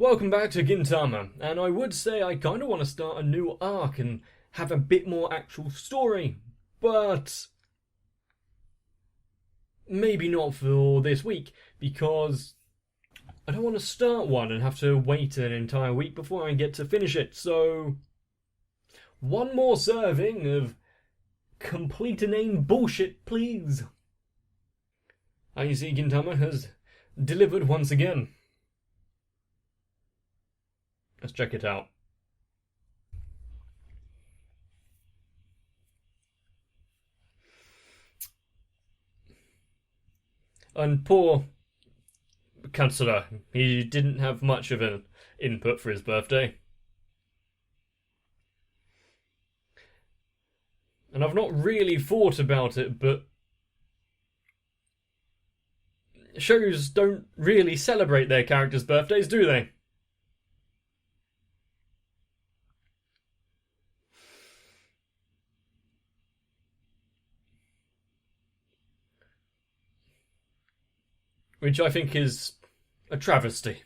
Welcome back to Gintama, and I would say I kind of want to start a new arc and have a bit more actual story, but maybe not for this week, because I don't want to start one and have to wait an entire week before I get to finish it, so one more serving of complete inane bullshit, please. I see Gintama has delivered once again. Let's check it out. And poor Katsura, he didn't have much of an input for his birthday. And I've not really thought about it, but shows don't really celebrate their characters' birthdays, do they? Which I think is a travesty.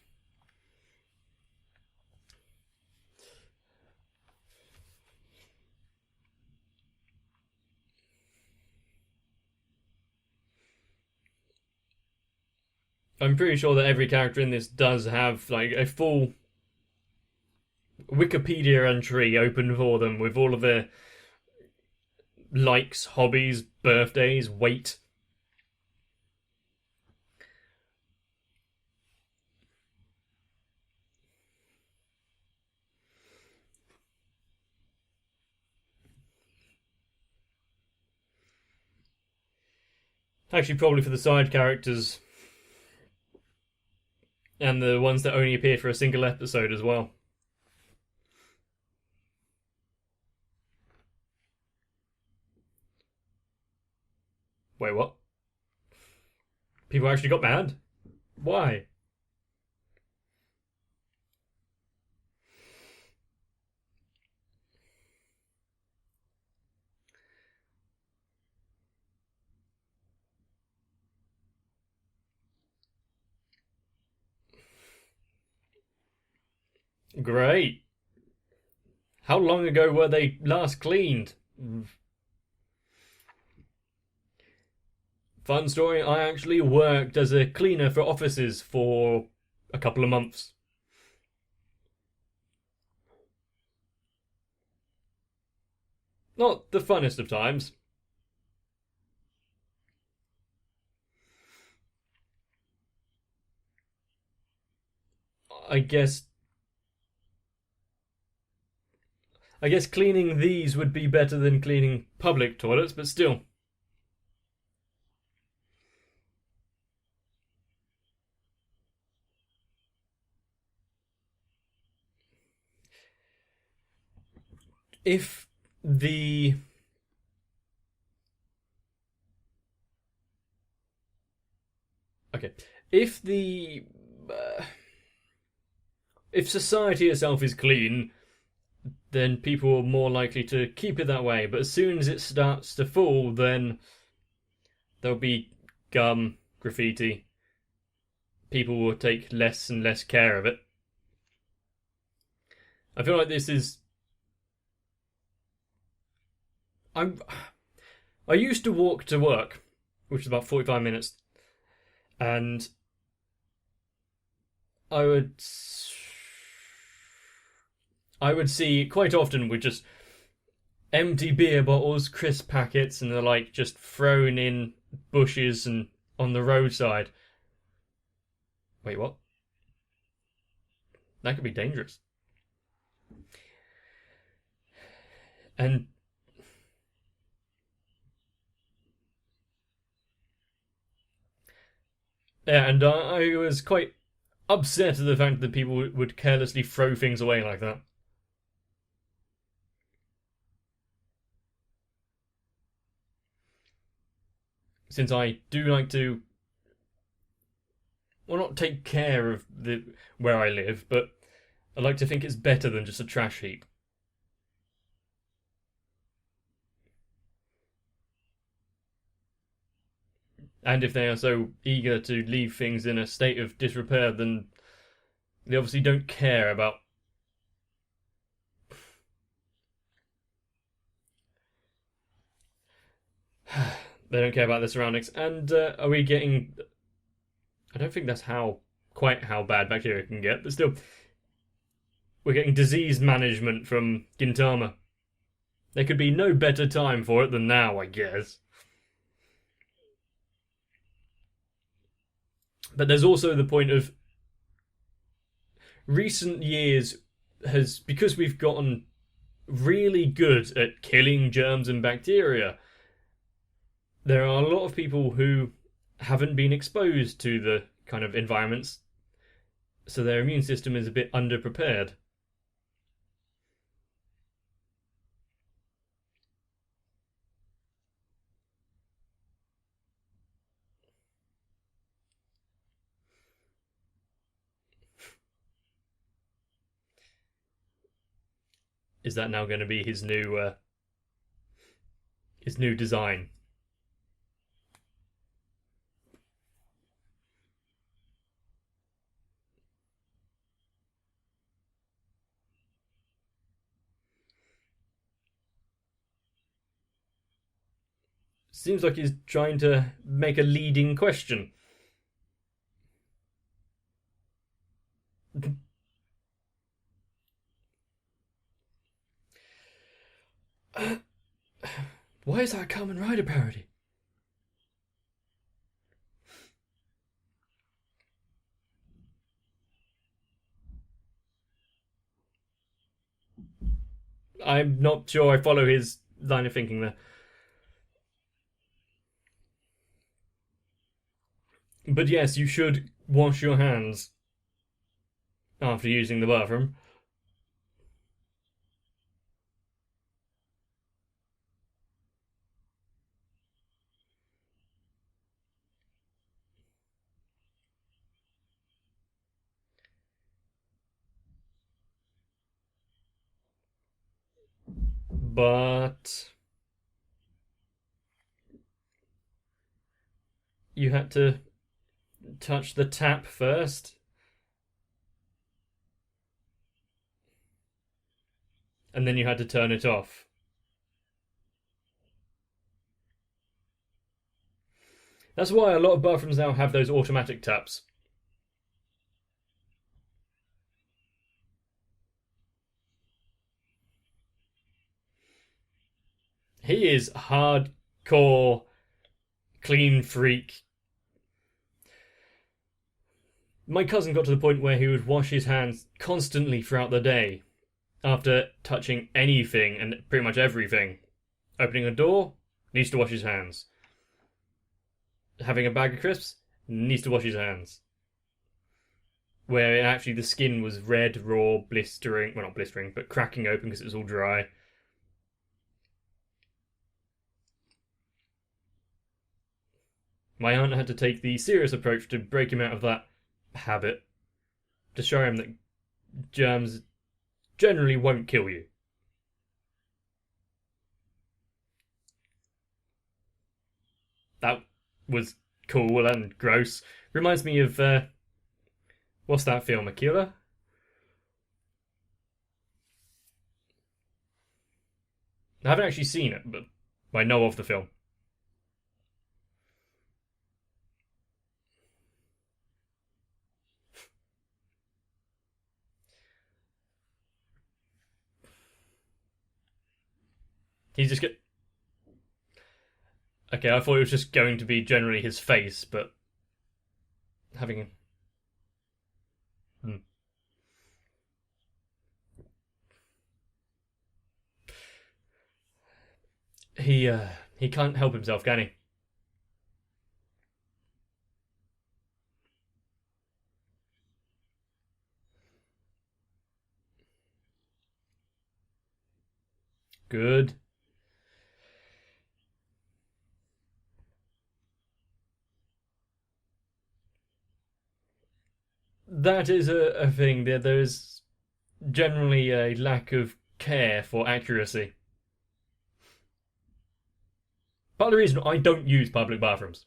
I'm pretty sure that every character in this does have like a full Wikipedia entry open for them with all of their likes, hobbies, birthdays, weight. Actually, probably for the side characters and the ones that only appear for a single episode as well. Wait, what? People actually got mad? Why? Great. How long ago were they last cleaned? Fun story, I actually worked as a cleaner for offices for a couple of months. Not the funnest of times. I guess cleaning these would be better than cleaning public toilets, but still. If the okay, if the if society itself is clean, then people are more likely to keep it that way. But as soon as it starts to fall, then there'll be gum, graffiti. People will take less and less care of it. I feel like this is. I used to walk to work, which is about 45 minutes, and I would see quite often with just empty beer bottles, crisp packets, and the like just thrown in bushes and on the roadside. Wait, what? That could be dangerous. And yeah, and I was quite upset at the fact that people would carelessly throw things away like that. Since I do like to, well, not take care of the where I live, but I like to think it's better than just a trash heap. And if they are so eager to leave things in a state of disrepair, then They obviously don't care about. They don't care about their surroundings. And are we getting? I don't think that's quite how bad bacteria can get, but still, we're getting disease management from Gintama. There could be no better time for it than now, I guess. But there's also the point of recent years has, because we've gotten really good at killing germs and bacteria, there are a lot of people who haven't been exposed to the kind of environments, so their immune system is a bit underprepared. Is that now going to be his new design? Seems like he's trying to make a leading question. Why is that a Kamen Rider parody? I'm not sure I follow his line of thinking there. But yes, you should wash your hands after using the bathroom. But you had to touch the tap first, and then you had to turn it off. That's why a lot of bathrooms now have those automatic taps. He is hardcore clean freak. My cousin got to the point where he would wash his hands constantly throughout the day after touching anything and pretty much everything. Opening a door, needs to wash his hands. Having a bag of crisps, needs to wash his hands. Where actually the skin was red, raw, blistering. Well, not blistering, but cracking open because it was all dry. My aunt had to take the serious approach to break him out of that habit, to show him that germs generally won't kill you. That was cool and gross. Reminds me of what's that film, Akira? I haven't actually seen it, but I know of the film. He's just get. Okay, I thought it was just going to be generally his face, but having. Hmm. He can't help himself, can he? Good. That is a thing. There is generally a lack of care for accuracy. Part of the reason I don't use public bathrooms.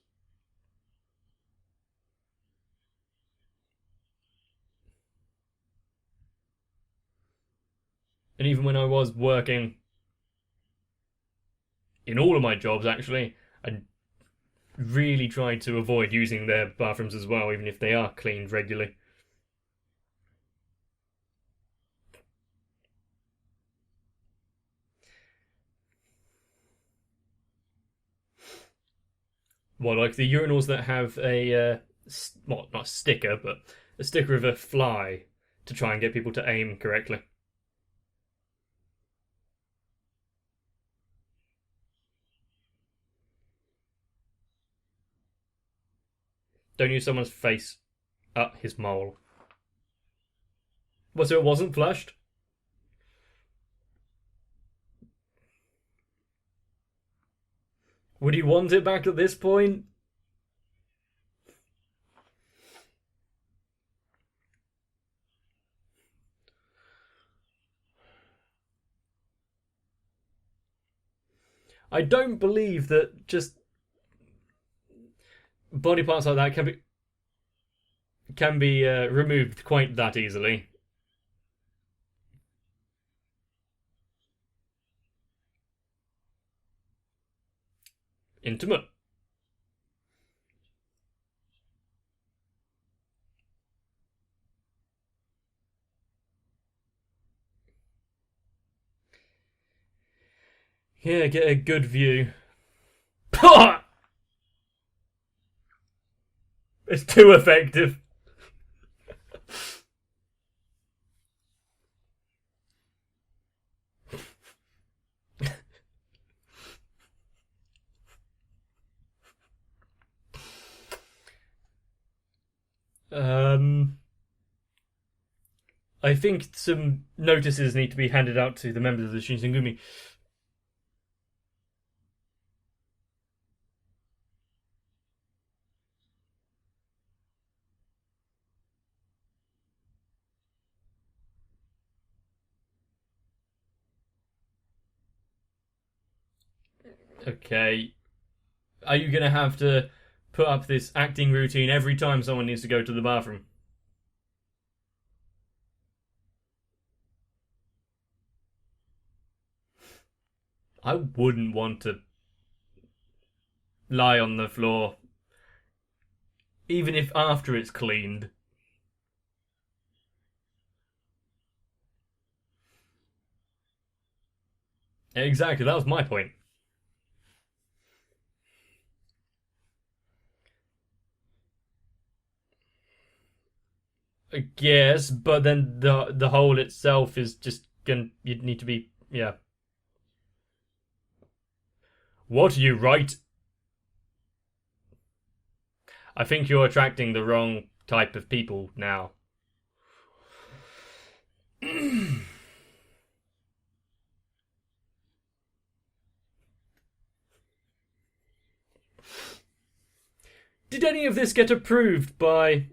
And even when I was working in all of my jobs, actually, I really tried to avoid using their bathrooms as well, even if they are cleaned regularly. Well, like the urinals that have a, well, not a sticker, but a sticker of a fly to try and get people to aim correctly. Don't use someone's face up his mole. Well, so it wasn't flushed? Would you want it back at this point? I don't believe that just body parts like that can be removed quite that easily. Intimate. Yeah, get a good view. It's too effective. I think some notices need to be handed out to the members of the Shinsengumi. Okay. Are you going to have to put up this acting routine every time someone needs to go to the bathroom? I wouldn't want to lie on the floor, even if after it's cleaned. Exactly, that was my point. I guess, but then the hole itself is just gonna. You'd need to be, yeah. What are you right? I think you're attracting the wrong type of people now. Did any of this get approved by?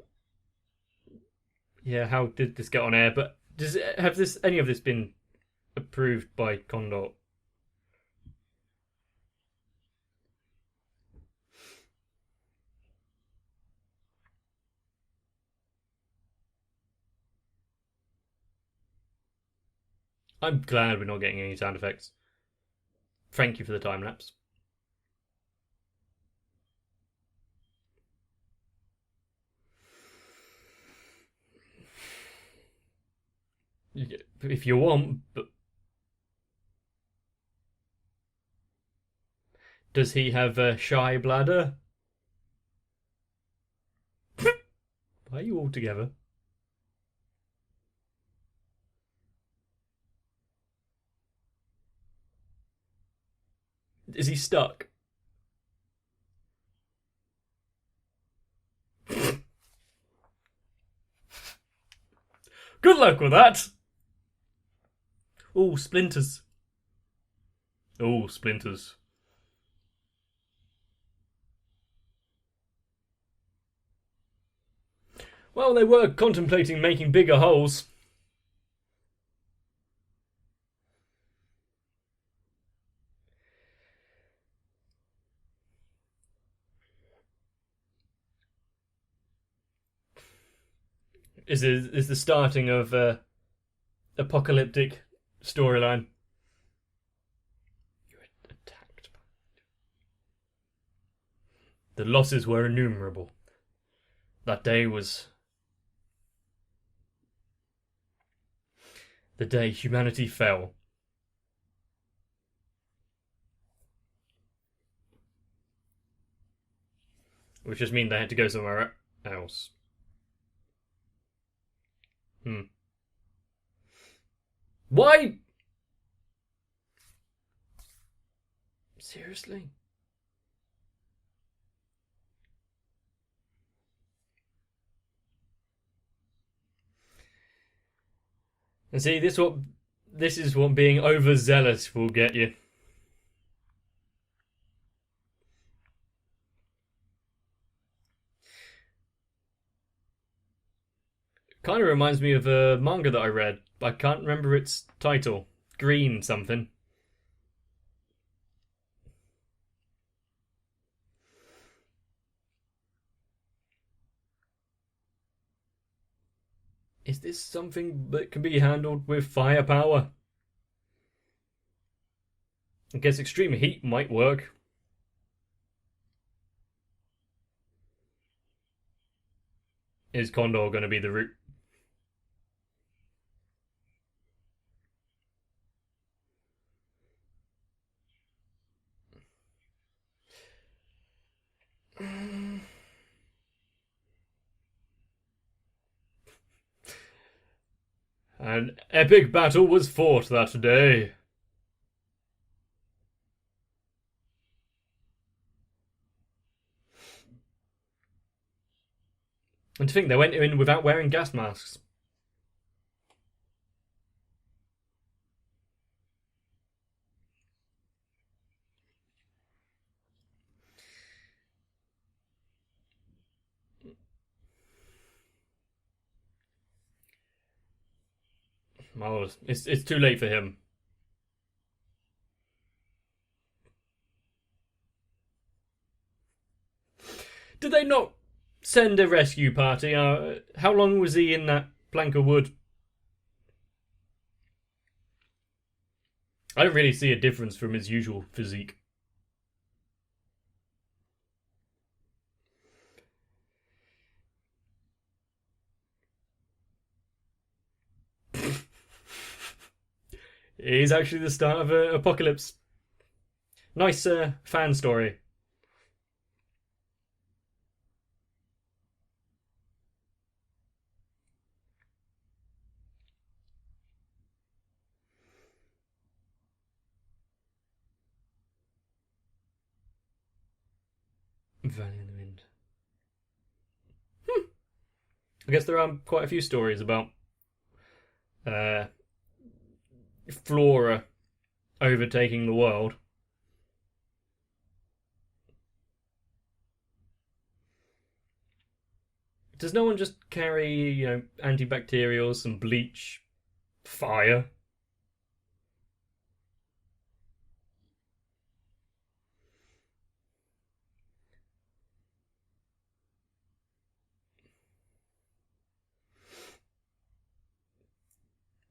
Yeah, how did this get on air? But does it, have this any of this been approved by Condor? I'm glad we're not getting any sound effects. Thank you for the time lapse. If you want, but does he have a shy bladder? Why are you all together? Is he stuck? Good luck with that. Oh, splinters. Oh, splinters. Well, they were contemplating making bigger holes. Is the starting of Apocalyptic storyline. You were attacked. The losses were innumerable. That day was the day humanity fell. Which just means they had to go somewhere else. Why? Seriously? And see, this is what being overzealous will get you. Kind of reminds me of a manga that I read. I can't remember its title. Green something. Is this something that can be handled with firepower? I guess extreme heat might work. Is Condor going to be the route? An epic battle was fought that day. And to think they went in without wearing gas masks. Oh, it's too late for him. Did they not send a rescue party? How long was he in that plank of wood? I don't really see a difference from his usual physique. He's actually the start of Apocalypse. Nice fan story. Valley in the Wind. I guess there are quite a few stories about flora overtaking the world. Does no one just carry, antibacterials, some bleach, fire?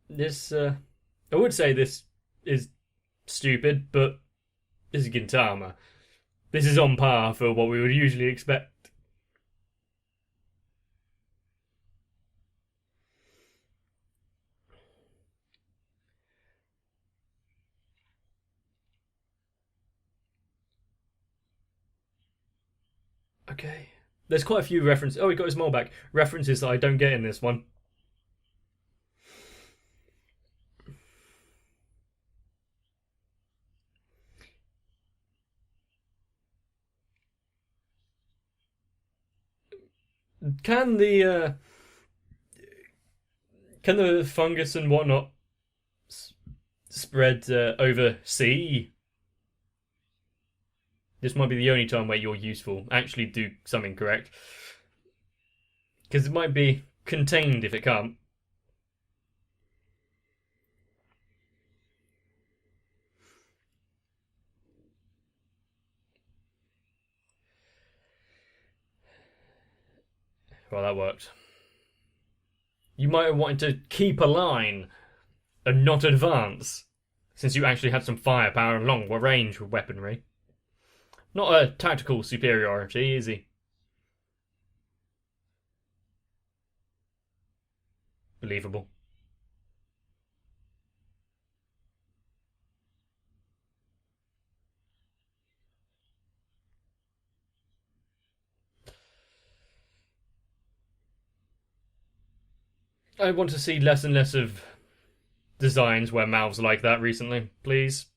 This, I would say this is stupid, but this is Gintama. This is on par for what we would usually expect. Okay. There's quite a few references. Oh, he got his mole back. References that I don't get in this one. Can the fungus and whatnot spread over sea? This might be the only time where you're useful. Actually, do something correct, because it might be contained if it can't. Well, that worked. You might have wanted to keep a line and not advance, since you actually had some firepower and long range weaponry. Not a tactical superiority, is he? Believable. I want to see less and less of designs where mouths are like that recently, please.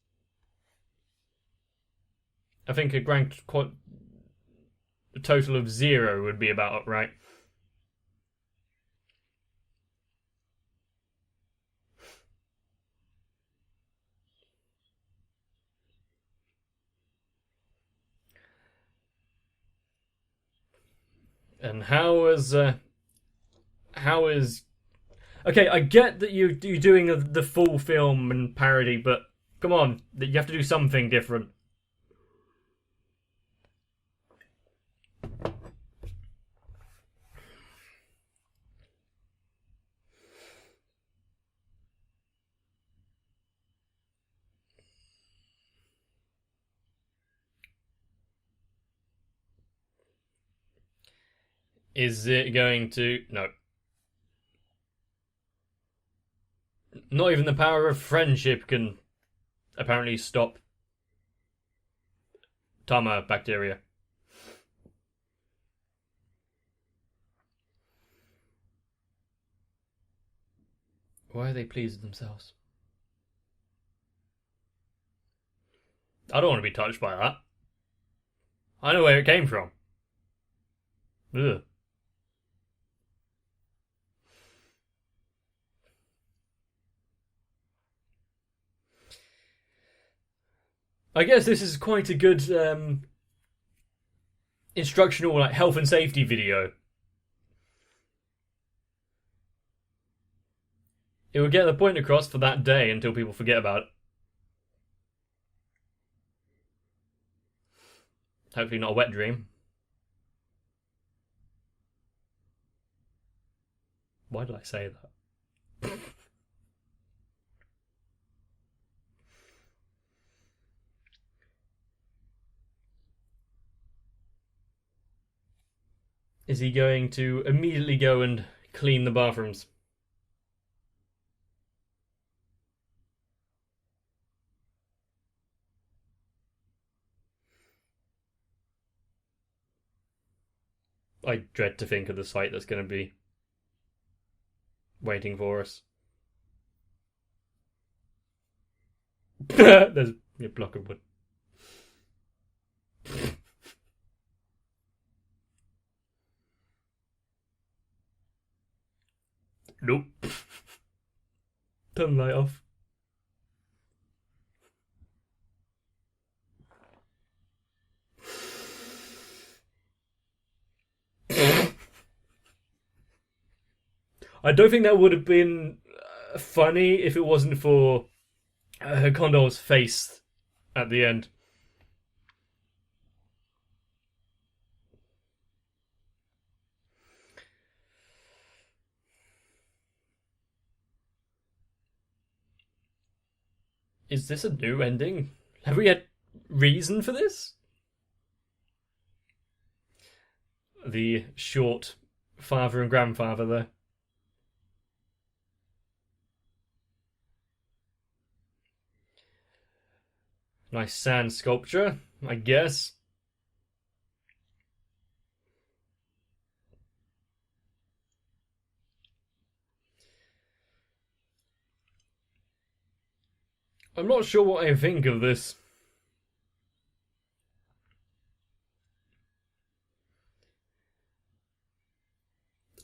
I think a total of 0 would be about right. And how is okay? I get that you're doing the full film and parody, but come on, you have to do something different. Is it going to... No. Not even the power of friendship can apparently stop Tama bacteria. Why are they pleased with themselves? I don't want to be touched by that. I know where it came from. Ugh. I guess this is quite a good instructional, like, health and safety video. It would get the point across for that day until people forget about it. Hopefully not a wet dream. Why did I say that? Is he going to immediately go and clean the bathrooms? I dread to think of the sight that's going to be waiting for us. There's a block of wood. Nope. Turn the light off. I don't think that would have been funny if it wasn't for Condor's face at the end. Is this a new ending? Have we had reason for this? The short father and grandfather there. Nice sand sculpture, I guess. I'm not sure what I think of this.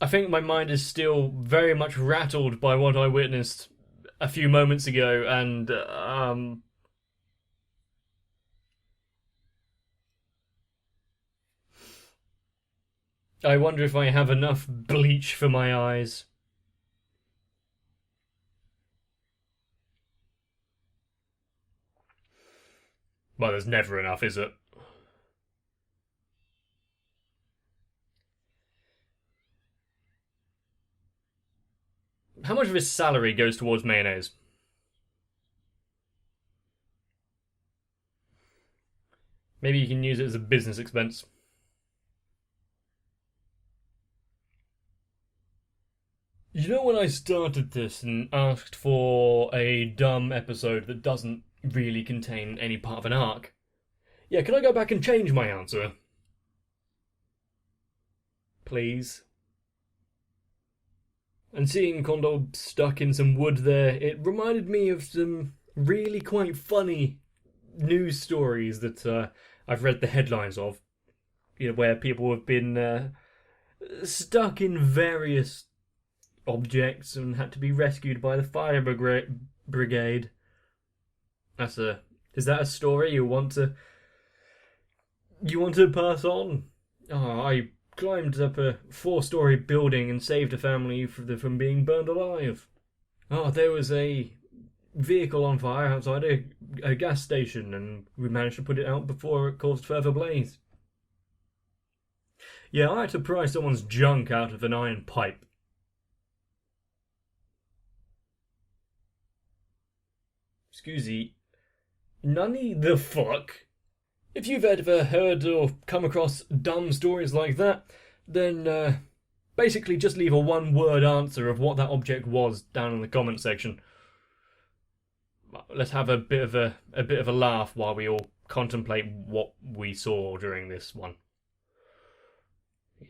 I think my mind is still very much rattled by what I witnessed a few moments ago, and I wonder if I have enough bleach for my eyes. Well, there's never enough, is it? How much of his salary goes towards mayonnaise? Maybe you can use it as a business expense. You know, when I started this and asked for a dumb episode that doesn't really contain any part of an arc? Yeah, can I go back and change my answer? Please. And seeing Condor stuck in some wood there, it reminded me of some really quite funny news stories that I've read the headlines of. You know, where people have been stuck in various objects and had to be rescued by the fire brigade. Is that a story you want to pass on? Oh, I climbed up a 4-story building and saved a family from being burned alive. Oh, there was a vehicle on fire outside a gas station, and we managed to put it out before it caused further blaze. Yeah, I had to pry someone's junk out of an iron pipe. Excuse me. Nani the fuck? If you've ever heard or come across dumb stories like that, then basically just leave a one-word answer of what that object was down in the comment section. Let's have a bit of a laugh while we all contemplate what we saw during this one.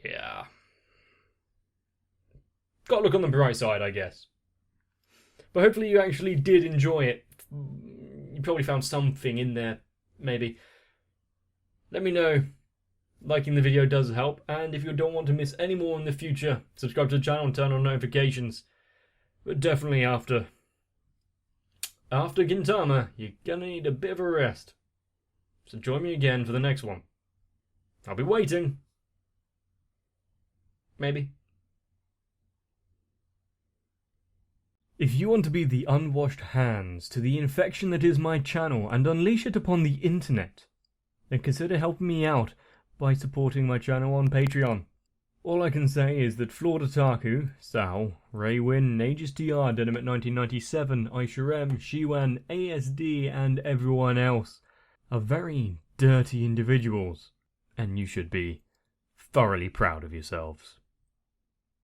Yeah. Got to look on the bright side, I guess. But hopefully you actually did enjoy it. You probably found something in there, maybe. Let me know. Liking the video does help, and if you don't want to miss any more in the future, subscribe to the channel and turn on notifications. But definitely after Gintama, you're gonna need a bit of a rest. So join me again for the next one. I'll be waiting. Maybe. If you want to be the unwashed hands to the infection that is my channel and unleash it upon the internet, then consider helping me out by supporting my channel on Patreon. All I can say is that Flawed Otaku, Sao, Raywin, Aegis TR, Dynamite 1997, Aisha M, Shiwan, ASD, and everyone else are very dirty individuals, and you should be thoroughly proud of yourselves.